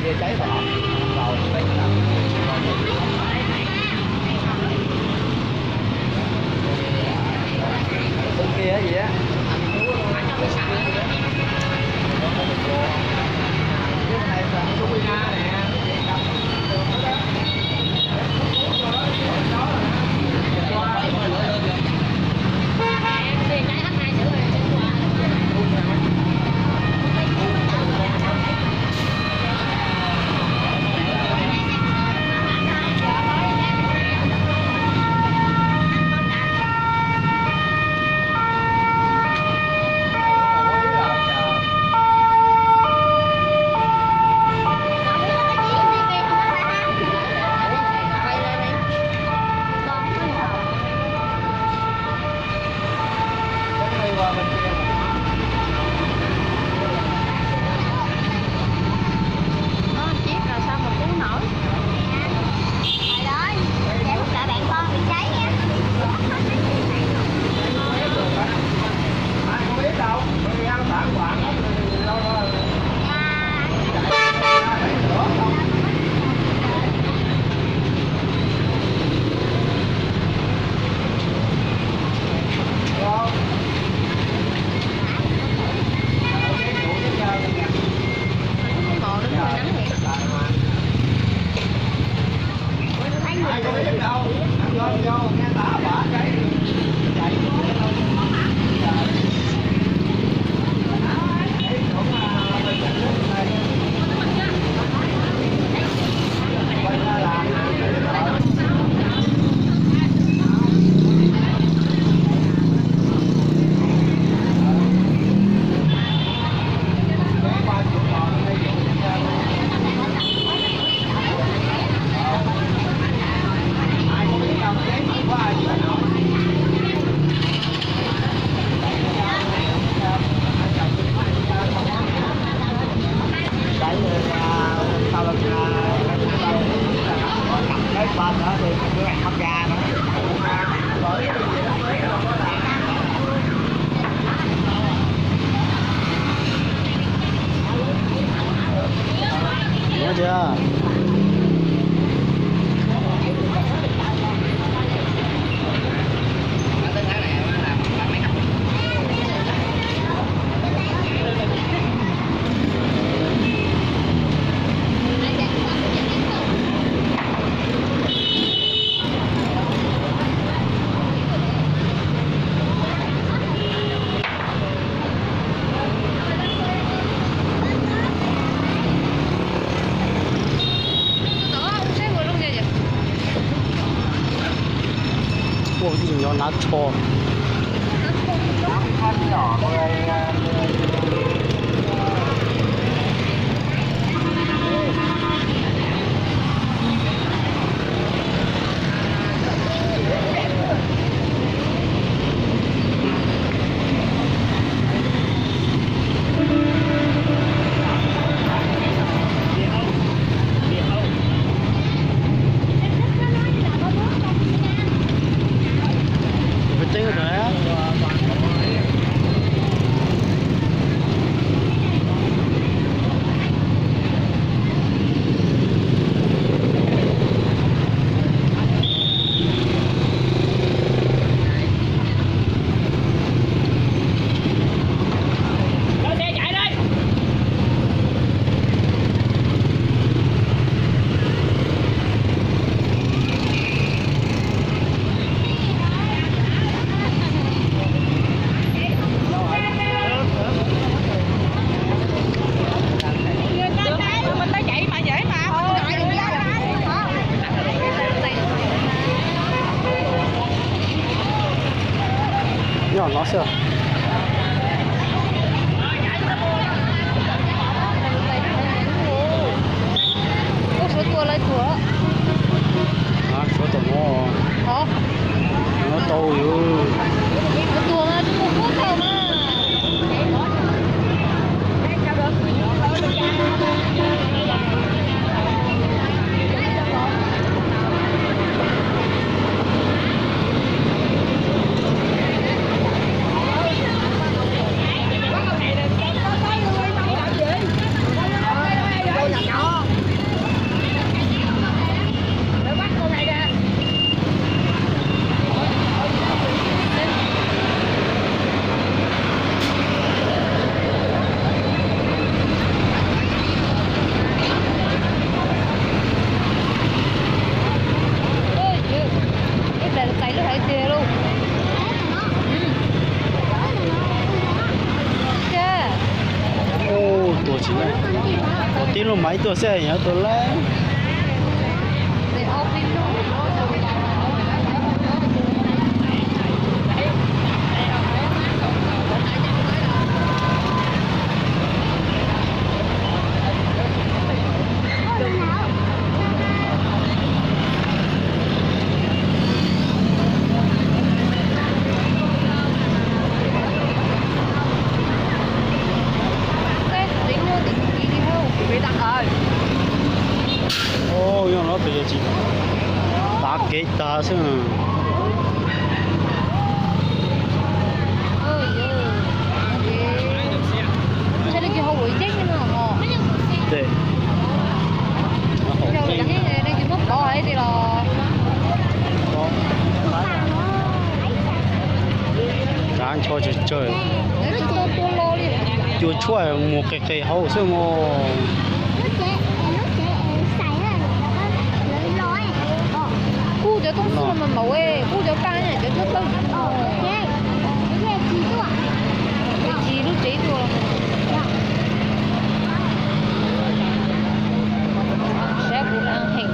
kia cháy rồi rồi bên kia gì á chưa? Ủa, gì nó lá chò. Tính rồi đấy. Nhỏ nó sửa. Số tua lấy thua. Số tổ mò. Hả? Nó to rồi. Số tua nó cũng không có mà. Nhỏ thấy tiền luôn. Chưa. Ô, tuổi chỉ này. Có tiếng lo máy tuổi xe nhá, tuổi lẽ. Để ốp đi luôn. Ô, nhưng nó bây giờ chỉ đá kết đá chứ. Ôi giời. Thế là cái hậu quả chết như nào hả? Đấy. Theo là cái đang chỉ mất bỏ ấy thì là Rán cho chơi. nếu chúng tôi tua lô đi. Chưa chua một cái hậu chứ mà. Cu cho công sự mà bảo ấy, cu cho can này cho rất lâu. Chỉ lúc chế rồi. Sẽ cũng ăn hình.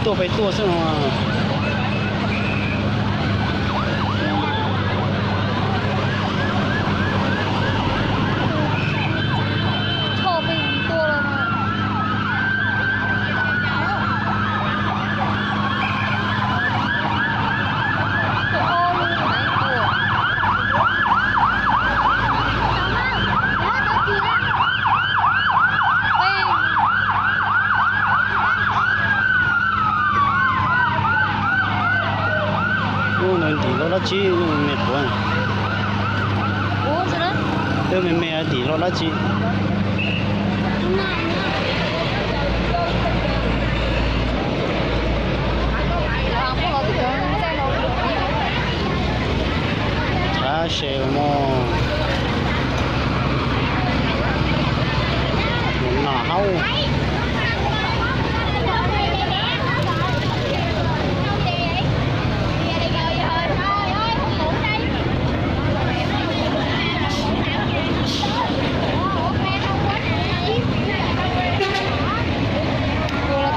Tôi phải tua xem mà. Cho mình tua rồi mà. Tua luôn đấy tua. Nên thì nó chỉ mệt quá. Ủa sao đó? Tôi mẹ thì nó chỉ. Chả xe mà. Nó hao.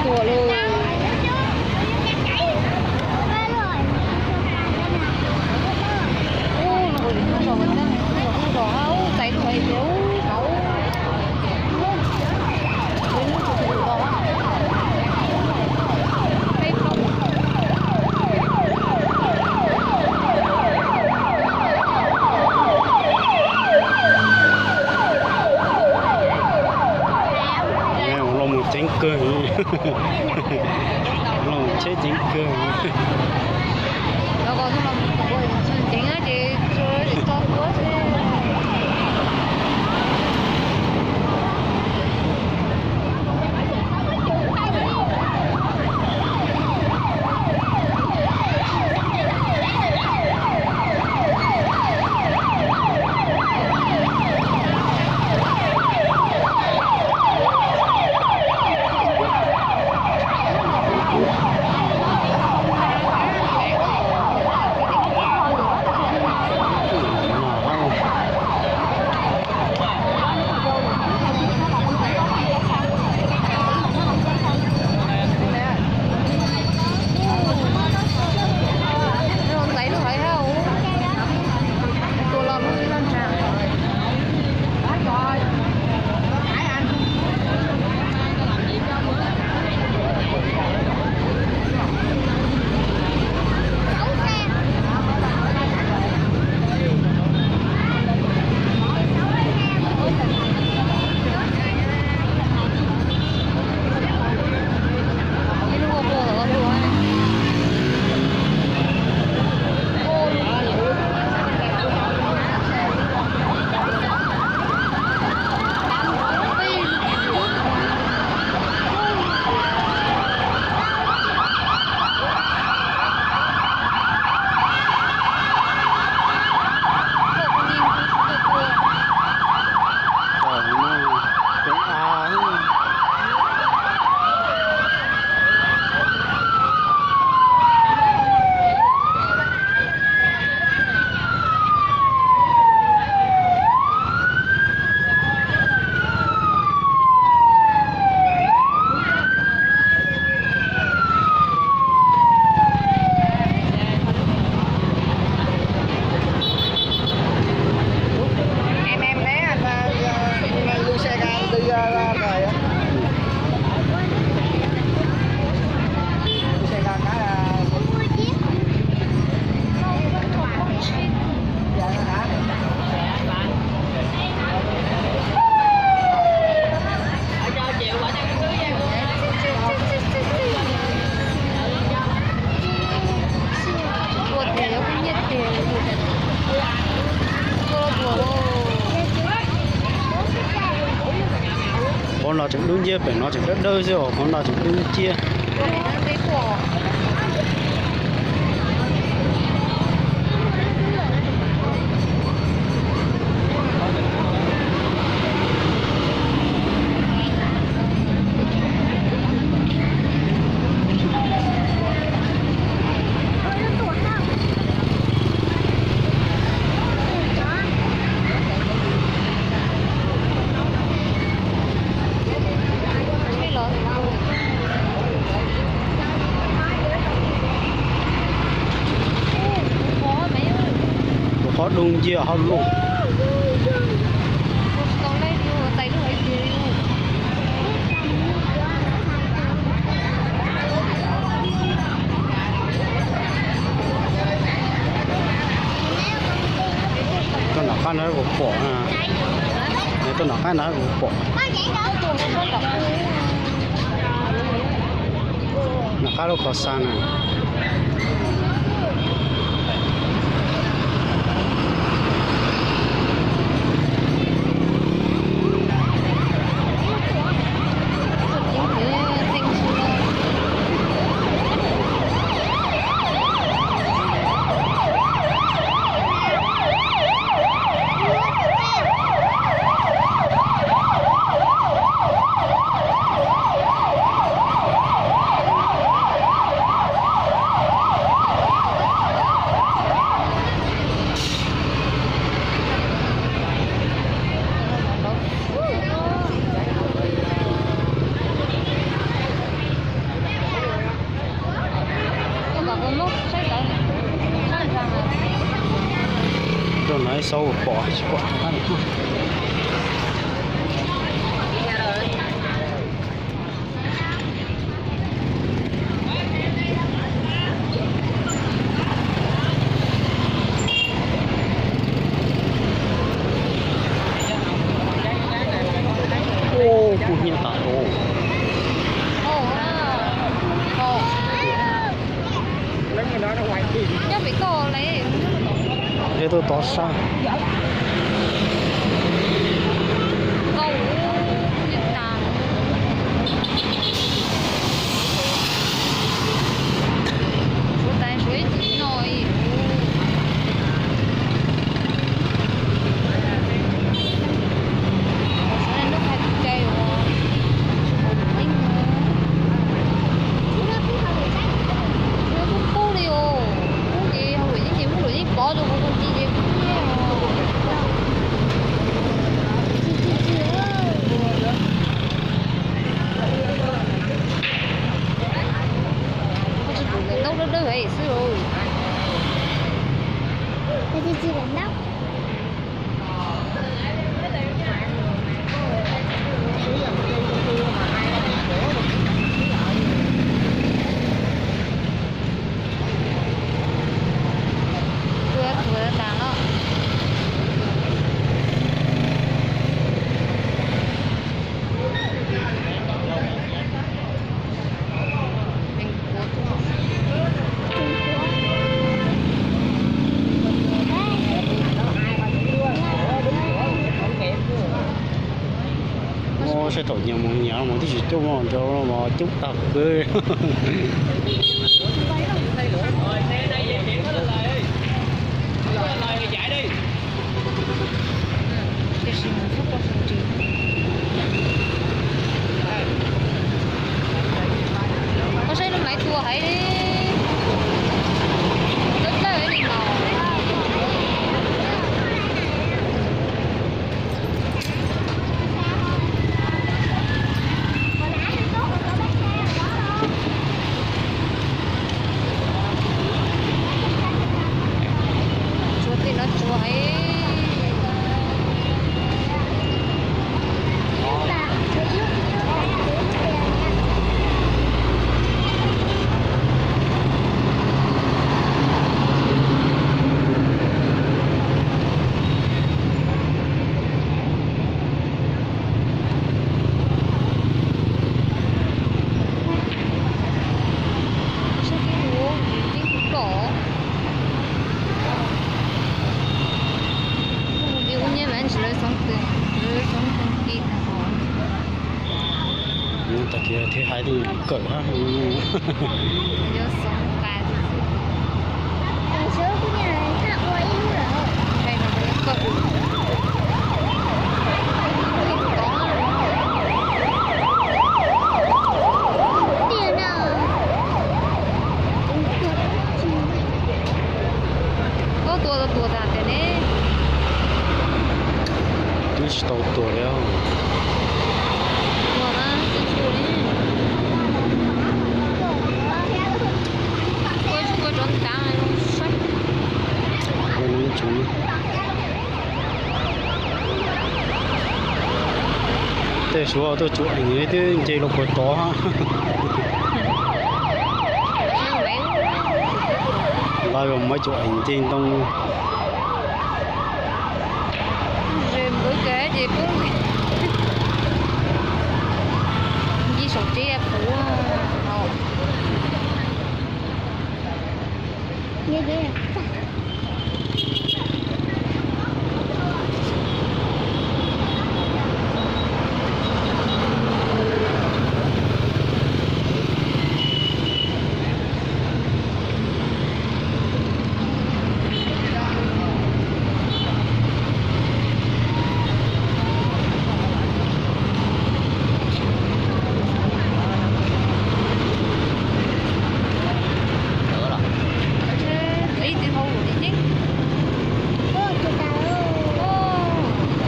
Tua luôn. Chính cường. Lòng chết chính cường. Nó còn cái lòng chính á chị rồi thì to quá chứ. con nào chẳng đúng chia phải nó chẳng đất đơ chứ con nào chẳng đúng chia cái của có đúng chia họ luôn con lấy vô tay nó lấy vô tôi nào khăn nó cũng bỏ à tôi nào khăn nó cũng bỏ nó khá là khó sang à tôi nói sâu bỏ ăn ô cũng như tao ô nhớ bị cô lấy thế tôi to sang câu Việt Nam số tay suối chỉ nồi nước hay cay rồi cô đi ô cái hồi những gì muốn đuổi bỏ rồi con đi đi đâu đâu đâu vậy sư rồi cái gì chị đánh đâu vừa tàng đó ô sẽ tổ nhiều một nhà một cái gì chung mà cho mà chút tập cơ có xây lúc nãy thua hãy đi rất là cái gì nào thì hai thì cỡ ha. nhớ sống cái Ở chỗ cái nhà này thạo quá yêu rồi. đây là cái cỡ Tiền nào? có tua ra thế này Tôi chỉ tàu tuổi đấy không? tua nó chân chuột đi có trốn trắng này không sách Còn những chúng thế số tôi chụp ảnh ấy thì chơi lục to ha. Ba rồi mới chụp ảnh trên trong rồi bữa kế thì cũng đi sổ tre phủ Như thế này. lấy tiền hậu rồi đi chứ Ô, tụi tao.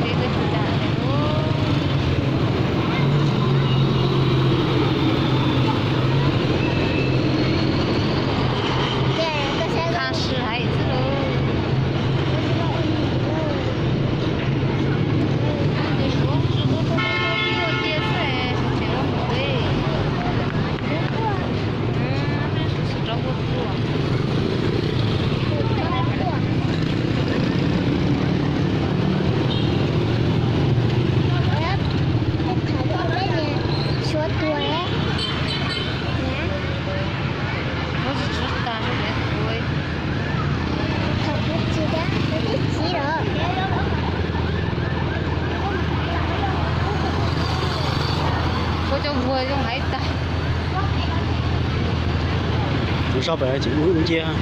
cái chủ đàn này Kìa, tao sẽ看是孩子喽。你说是不是比我爹岁？小钱我不会。这是照顾住。số tuổi ấy.我是知道这边会。 Thật rất chi đó, nó thích chi đó.我就不会用海带。 chúng sao phải chỉ uống chia ha.